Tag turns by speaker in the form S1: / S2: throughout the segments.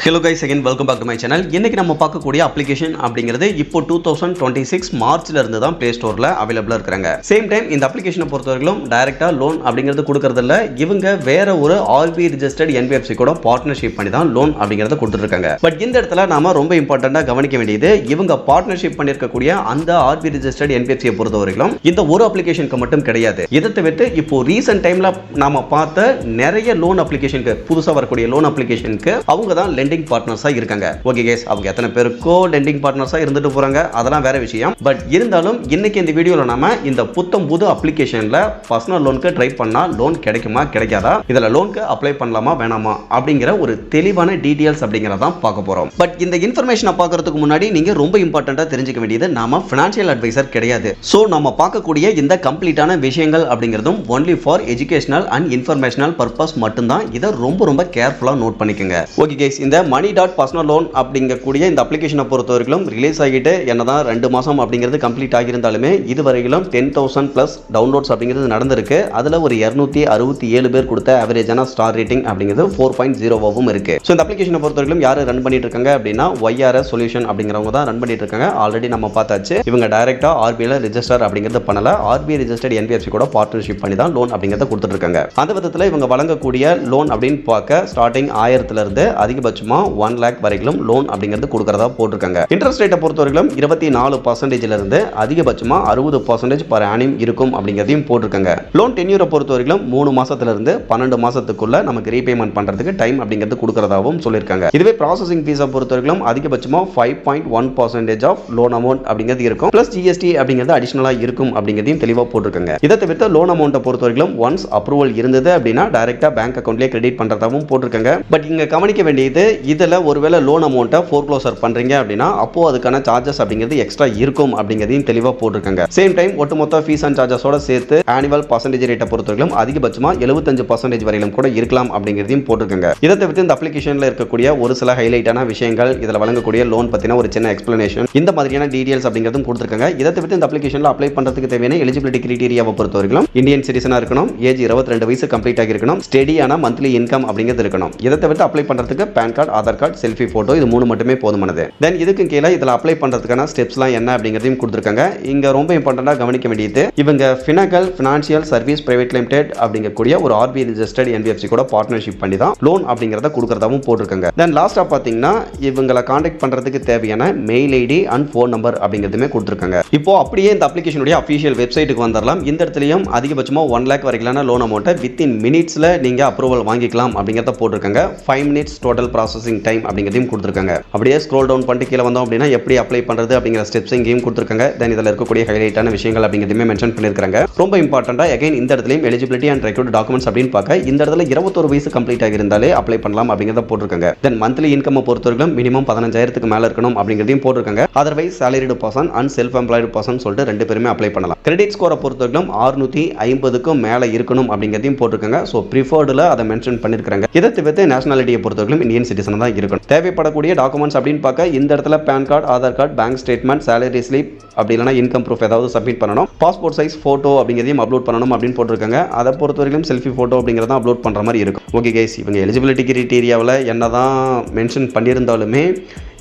S1: Hello guys, again welcome back to my channel. இன்னைக்கு நம்ம பார்க்கக்கூடிய அப்ளிகேஷன் அப்படிங்கிறது இப்போ 2026 மார்ச்ல இருந்து தான் Play Storeல அவைலபிளா இருக்காங்க. சேம் டைம் இந்த அப்ளிகேஷனை பொறுத்தவரைக்கும் டைரக்டா லோன் அப்படிங்கிறது கொடுக்கறது இல்ல. இவங்க வேற ஒரு RBI ரெஜிஸ்டர்ட் NBFC கூட பார்ட்னர்ஷிப் பண்ணி தான் லோன் அப்படிங்கறத கொடுத்துட்டு இருக்காங்க. பட் இந்த இடத்துல நாம ரொம்ப இம்பார்ட்டண்டா கவனிக்க வேண்டியது இவங்க பார்ட்னர்ஷிப் பண்ணிருக்கக்கூடிய அந்த RBI ரெஜிஸ்டர்ட் NBFC பொறுத்தவரைக்கும் இந்த ஒரு அப்ளிகேஷனுக்கு மட்டும் கிடையாது. இதை தவிர்த்து இப்போ ரீசன்ட் டைம்ல நாம பார்த்த நிறைய லோன் அப்ளிகேஷனுக்கு புதுசா வரக்கூடிய லோன் அப்ளிகேஷனுக்கு அவங்க தான் லெண்டிங் பார்ட்னர்ஸா இருக்காங்க. ஓகே गाइस, அவங்க எத்தனை பேருக்கோ லெண்டிங் பார்ட்னர்ஸா இருந்துட்டு போறாங்க, அதெல்லாம் வேற விஷயம். பட் இருந்தாலும் இன்னைக்கு இந்த வீடியோல நாம இந்த புத்தம் புது அப்ளிகேஷன்ல பர்சனல் லோனுக்கு ட்ரை பண்ணா லோன் கிடைக்குமா கிடைக்காதா, இதுல லோனுக்கு அப்ளை பண்ணலாமா வேணாமா அப்படிங்கிற ஒரு தெளிவான டீடைல்ஸ் அப்படிங்கறத பார்க்க போறோம். பட் இந்த இன்ஃபர்மேஷனை பார்க்கிறதுக்கு முன்னாடி நீங்க ரொம்ப இம்பார்ட்டண்டா தெரிஞ்சுக்க வேண்டியது நாம ஃபைனான்சியல் அட்வைசர் கிடையாது. சோ நம்ம பார்க்கக்கூடிய இந்த கம்ப்ளீட்டான விஷயங்கள் அப்படிங்கிறதும் only for educational and informational purpose மட்டும்தான். இதை ரொம்ப கேர்ஃபுல்லா நோட் பண்ணிக்கோங்க. ஓகே गाइस, இந்த மணி டாட் பர்சனல் லோன் அப்படிங்கக்கூடிய இந்த அப்ளிகேஷனை பொறுத்தவரைக்கும் ரிலீஸ் ஆகிட்டு என்னதான் 2 மாசம் அப்படிங்கிறது கம்ப்ளீட் ஆகியிருந்தாலுமே இதுவரையிலும் 10,000 பிளஸ் டவுன்லோட்ஸ் அப்படிங்கிறது நடந்திருக்கு. அதுல ஒரு 267 பேர் கொடுத்த ஆவரேஜான ஸ்டார் ரேட்டிங் அப்படிங்கிறது 4.0 இருக்கு. ஸோ இந்த அப்ளிகேஷனை பொறுத்தவரைக்கும் யாரு ரன் பண்ணிட்டு இருக்காங்க அப்படின்னா YRS சொல்யூஷன் அப்படிங்கிறவங்க தான் ரன் பண்ணிட்டு இருக்காங்க. ஆல்ரெடி நம்ம பார்த்தாச்சு, இவங்க டைரக்டா RBIல ரெஜிஸ்டர் அப்படிங்கிறது பண்ணல, RBI ரெஜிஸ்டர்ட் NBFC கூட பார்ட்னர்ஷிப் பண்ணி தான் லோன் அப்படிங்கிறத கொடுத்துட்டு இருக்காங்க. அந்த விதத்தில் இவங்க வழங்கக்கூடிய லோன் அப்படின்னு பார்க்க ஸ்டார்டிங் 1000 இருந்து அதிகபட்சமா 1 lakh வரைக்கும் லோன் அப்படிங்கிறது கொடுக்கறதா போட்டிருக்காங்க. இன்ட்ரெஸ்ட் ரேட்டை பொறுத்தவரைக்கும் 24% இருந்து அதிகபட்சமா 60% பர் ஆனிம் இருக்கும் அப்படிங்கிறதையும் போட்டிருக்காங்க. லோன் டென்யூரை பொறுத்தவரைக்கும் 3 மாசத்துல இருந்து 12 மாசத்துக்குள்ள நமக்கு ரீபேமெண்ட் பண்றதுக்கு டைம் அப்படிங்கிறது கொடுக்கறதாவும் சொல்லியிருக்காங்க. இதுவே ப்ராசஸிங் ஃபீஸை பொறுத்தவரைக்கும் அதிகபட்சமா 5.1% ஆஃப் லோன் அமௌண்ட் அப்படிங்கிறது இருக்கும், பிளஸ் GST அப்படிங்கிறது அடிஷனலா இருக்கும் அப்படிங்கிறதையும் தெளிவா போட்டிருக்காங்க. இதை தவிர்த்து லோன் அமௌண்ட்டை பொறுத்தவரைக்கும் ஒன்ஸ் அப்ரூவல் இருந்தது அப்படின்னா டைரக்டா பேங்க் அக்கௌண்ட்லயே கிரெடிட் பண்றதாவும் போட்டிருக்காங்க. பட் இங்க கவனிக்க வேண்டியது இதுல ஒருவேளை லோன் அமௌண்ட்டை ஃபோர்க்ளோசர் பண்றீங்க அப்படின்னா அப்போ அதுக்கான சார்ஜஸ் அப்படிங்கிறது எக்ஸ்ட்ரா இருக்கும் அப்படிங்கிறதையும் தெளிவா போட்டிருக்காங்க. சேம் டைம் ஒட்டுமொத்த ஃபீஸ் அண்ட் சார்ஜஸோட சேர்த்து ஆனுவல் பர்சன்டேஜ் ரேட்டை பொறுத்தவரைக்கும் அதிகபட்சமா 75% வரையிலும் கூட இருக்கலாம் அப்படிங்கிறதையும் போட்டிருக்காங்க. இதை தவிர்த்து இந்த அப்ளிகேஷன்ல இருக்கக்கூடிய ஒரு சில ஹைலைட்டான விஷயங்கள், இதுல வழங்கக்கூடிய லோன் பத்தின ஒரு சின்ன எக்ஸ்பிளனேஷன், இந்த மாதிரியான டீடைல்ஸ் அப்படிங்கிறதும் கொடுத்திருக்காங்க. இதை தவிர்த்து இந்த அப்ளிகேஷன்ல அப்ளை பண்றதுக்கு தேவையான எலிஜிபிலிட்டி கிரைட்டீரியாவை பொறுத்தவரைக்கும் இந்தியன் சிட்டிசனா இருக்கணும், ஏஜ் 22 வயசு கம்ப்ளீட் ஆகி இருக்கணும், ஸ்டெடியான மந்த்லி இன்கம் அப்படிங்கிறது இருக்கணும். இதை தவிர்த்து அப்ளை பண்றதுக்கு PAN card, Aadhaar card, selfie photo, இது 3 மட்டுமே போதுமானது. தென் இதுக்கு கீழே இதில் அப்ளை பண்றதுக்கான ஸ்டெப்ஸ்லாம் என்ன அப்படிங்கிறதையும் கொடுத்துருக்காங்க. இங்க ரொம்ப இம்பார்ட்டண்டா கவனிக்க வேண்டியது இவங்க ஃபினாகல் ஃபினான்ஷியல் சர்வீஸ் பிரைவேட் லிமிடெட் அப்படிங்கக்கூடிய ஒரு RBI ரெஜிஸ்டர்ட் NBFC கூட பார்ட்னர்ஷிப் பண்ணி தான் லோன் அப்படிங்கிறத கொடுக்கறதாவும் போட்டிருக்காங்க. தென் லாஸ்டா பாத்தீங்கன்னா இவங்களை கான்டாக்ட் பண்றதுக்கு தேவையான mail ID and phone number அப்படிங்கிறதுமே கொடுத்துருக்காங்க. இப்போ அப்படியே இந்த அப்ளிகேஷனுடைய அஃபிஷியல் வெப்சைட்டுக்கு வந்துடலாம். இந்த இடத்துலயும் அதிகபட்சமா 1 lakh வரையிலான லோன் அமௌண்ட்டை வித்தின் மினிட்ஸ்ல நீங்க அப்ரூவல் வாங்கிக்கலாம் அப்படிங்கிறத போட்டிருக்காங்க. 5 minutes டோட்டல் ப்ராசஸிங் டைம் அப்படிங்கிறதையும் கொடுத்துருக்காங்க. அப்படியே ஸ்க்ரோல் டவுன் பண்ணிட்டு கீழே வந்தோம் அப்படின்னா எப்படி அப்ளை பண்றது அப்படிங்கிற ஸ்டெப்ஸ் இங்கேயும் கொடுத்துருக்காங்க. தென் இதில் இருக்கக்கூடிய ஹைலைட்டான விஷயங்கள் அப்படிங்கிறதுமே மென்ஷன் பண்ணியிருக்காங்க. ரொம்ப இம்பார்ட்டண்டா அகைன் இந்த இடத்துலையும் எலிஜிபிலிட்டி அண்ட் ரெக்யூர்ட் டாக்குமெண்ட்ஸ் அப்படின்னு பார்க்க இந்த இடத்துல 21 வயசு கம்ப்ளீட் ஆகியிருந்தாலே அப்ளை பண்ணலாம் அப்படிங்கிறத போட்டிருக்காங்க. தென் மந்த்லி இன்கம் பொறுத்தவரைக்கும் மினிமம் 15,000க்கு மேல இருக்கணும் அப்படிங்கிறதையும் போட்டிருக்காங்க. Otherwise salaried person and self employed person சொல்லிட்டு 2 பேருமே அப்ளை பண்ணலாம். கிரெடிட் ஸ்கோரை பொறுத்தவரைக்கும் 650க்கும் மேல இருக்கணும் அப்படிங்கிறதையும் போட்டிருக்காங்க. ஸோ ப்ரிஃபர்டுல அதை மென்ஷன் பண்ணியிருக்காங்க. இதை தவிர்த்து நேஷனாலிட்டியை பொறுத்தவரைக்கும் இந்தியன் சிட்டிசன் தான் இருக்கணும். தேவைப்படக்கூடிய டாக்குமெண்ட்ஸ் அப்படின்னு பார்க்க இந்த இடத்துல PAN card, Aadhaar card, bank statement, salary slip அப்படி இல்லைனா இன்கம் ப்ரூஃப் ஏதாவது சப்மிட் பண்ணணும், பாஸ்போர்ட் சைஸ் போட்டோ அப்படிங்கிறதையும் அப்லோட் பண்ணணும் அப்படின்னு போட்டிருக்காங்க. அதை பொறுத்தவரைக்கும் செல்ஃபி போட்டோ அப்படிங்கிறத அப்லோட் பண்ற மாதிரி இருக்கும். ஓகே கைஸ், இவங்க எலிஜிபிலிட்டி கிரைட்டீரியாவில் என்னதான் மென்ஷன் பண்ணியிருந்தாலுமே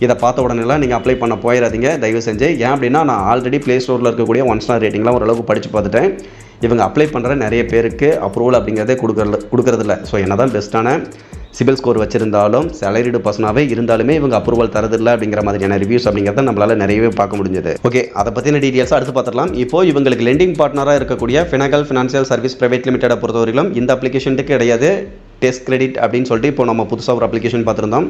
S1: இதை பார்த்த உடனே நீங்கள் அப்ளை பண்ண போயிடாதீங்க தயவு செஞ்சு. ஏன் அப்படின்னா நான் ஆல்ரெடி Play Storeல இருக்கக்கூடிய 1 star ரேட்டிங்லாம் ஓரளவுக்கு படித்து பார்த்துட்டேன். இவங்க அப்ளை பண்ணுற நிறைய பேருக்கு அப்ரூவல் அப்படிங்கிறதே கொடுக்கறதில்ல. ஸோ என்னதான் பெஸ்ட்டான சிபில் ஸ்கோர் வச்சிருந்தாலும் சேலரிடு பர்சனாகவே இருந்தாலுமே இவங்க அப்ரூவல் தரதில்லை அப்படிங்கிற மாதிரியான ரிவ்யூஸ் அப்படிங்கிறத நம்மளால நிறையவே பார்க்க முடிஞ்சது. ஓகே, அதை பற்றின டீடைல்ஸ் அடுத்து பார்த்துடலாம். இப்போ இவங்களுக்கு லெண்டிங் பார்ட்னராக இருக்கக்கூடிய ஃபினாகல் ஃபினான்ஷியல் சர்வீஸ் பிரைவேட் லிமிடெட் பொறுத்தவரைக்கும் இந்த அப்ளிகேஷனுக்கு கிடையாது டெஸ்ட் கிரெடிட் அப்படின்னு சொல்லிட்டு இப்போ நம்ம புதுசாக ஒரு அப்ளிகேஷன் பார்த்துருந்தோம்.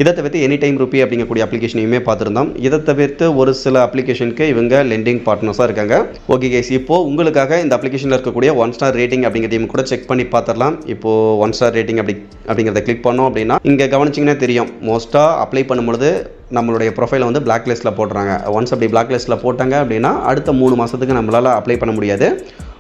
S1: இதை தவிர்த்து எனி டைம் ரூபி அப்படிங்கக்கூடிய அப்ளிகேஷனையுமே பார்த்துருந்தோம். இதை தவிர்த்து ஒரு சில அப்ளிகேஷனுக்கு இவங்க லெண்டிங் பார்ட்னர்ஸாக இருக்காங்க. ஓகே கைஸ், இப்போ உங்களுக்காக இந்த அப்ளிகேஷனில் இருக்கக்கூடிய 1 star ரேட்டிங் அப்படிங்கிறதையும் கூட செக் பண்ணி பார்த்துடலாம். இப்போ 1 star ரேட்டிங் அப்படிங்கிறத கிளிக் பண்ணோம் அப்படின்னா இங்கே கவனிச்சிங்கன்னா தெரியும், மோஸ்ட்டாக அப்ளை பண்ணும்பொழுது நம்மளுடைய ப்ரொஃபைலை வந்து பிளாக் லிஸ்ட்டில் போட்டுறாங்க. ஒன்ஸ் அப்படி பிளாக் லிஸ்ட்டில் போட்டாங்க அப்படின்னா அடுத்த 3 மாதத்துக்கு நம்மளால் அப்ளை பண்ண முடியாது.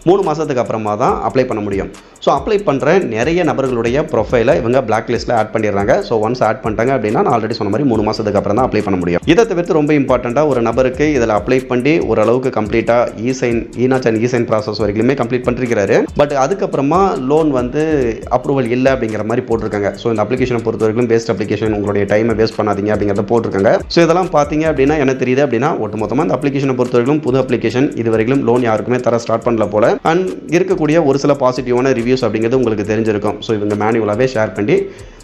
S1: 3 மாதத்துக்கு அப்புறமா தான் அப்ளை பண்ண முடியும். ஸோ அப்ளை பண்ணுற நிறைய நபர்களுடைய ப்ரொஃபைலை இவங்க பிளாக் லிஸ்ட்டில் ஆட் பண்ணிடுறாங்க. ஸோ ஒன்ஸ் ஆட் பண்ணிட்டாங்க அப்படின்னா நான் ஆல்ரெடி சொன்ன மாதிரி 3 மாதத்துக்கு அப்புறம் தான் அப்ளை பண்ண முடியும். இதை தவிர்த்து ரொம்ப இம்பார்ட்டண்ட்டாக ஒரு நபருக்கு இதில் அப்ளை பண்ணி ஓரளவுக்கு கம்ப்ளீட்டாக இ-சைன் ப்ராசஸ் வரைக்குமே கம்ப்ளீட் பண்ணிருக்கிறாரு. பட் அதுக்கப்புறமா லோன் வந்து அப்ரூவல் இல்லை அப்படிங்கிற மாதிரி போட்டிருக்காங்க. ஸோ இந்த அப்ளிகேஷனை பொறுத்த வரைக்கும் பேஸ்ட் அப்ளிகேஷன், உங்களுடைய டைமை வேஸ்ட் பண்ணாதீங்க அப்படிங்கிறத போட்டிருக்காங்க. ஸோ இதெல்லாம் பார்த்தீங்க அப்படின்னா என்ன தெரியுது அப்படின்னா ஒட்டுமொத்தமாக இந்த அப்ளிகேஷனை பொறுத்த வரைக்கும் புது அப்ளிகேஷன் இது வரைக்கும் லோன் யாருக்குமே தர ஸ்டார்ட் பண்ணல போல. அண்ட் இருக்கக்கூடிய ஒரு சில பாசிட்டிவான ரிவ்யூஸ் அப்படிங்கிறது உங்களுக்கு தெரிஞ்சிருக்கும். ஸோ இவங்க மேனுவலாகவே ஷேர் பண்ணி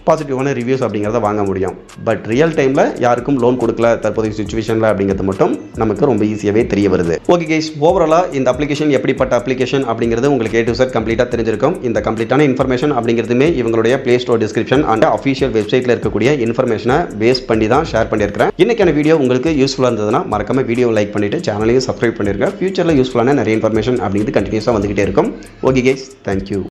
S1: பாசிட்டிவான ரிவ்யூஸ் அப்படிங்கிறத வாங்க முடியும். பட் ரியல் டைமில் யாருக்கும் லோன் கொடுக்கல தற்போதைய சுச்சுவேஷனில் அப்படிங்கிறது மட்டும் நமக்கு ரொம்ப ஈஸியாகவே தெரிய வருது. ஓகே கைஸ், ஓவராலாக இந்த அப்ளிகேஷன் எப்படிப்பட்ட அப்ளிகேஷன் அப்படிங்கிறது உங்களுக்கு A to Z கம்ப்ளீட்டாக தெரிஞ்சிருக்கும். இந்த கம்ப்ளீட்டான இன்ஃபர்மேஷன் அப்படிங்கிறதுமே இவங்களுடைய play store description and official வெப்சைட்டில் இருக்கக்கூடிய இன்ஃபர்மேஷனை பேஸ் பண்ணி தான் ஷேர் பண்ணியிருக்கிறேன். இன்னைக்கான வீடியோ உங்களுக்கு யூஸ்ஃபுல்லாக இருந்ததுன்னா மறக்காம வீடியோ லைக் பண்ணிட்டு சேனலையும் சப்ஸ்கிரைப் பண்ணிருங்க. ஃபியூச்சரில் யூஸ்ஃபுல்லான நிறைய இன்ஃபர்மேஷன் அப்படிங்கிறது கண்டினியூஸாக வந்துகிட்டே இருக்கும். Okay guys, thank you.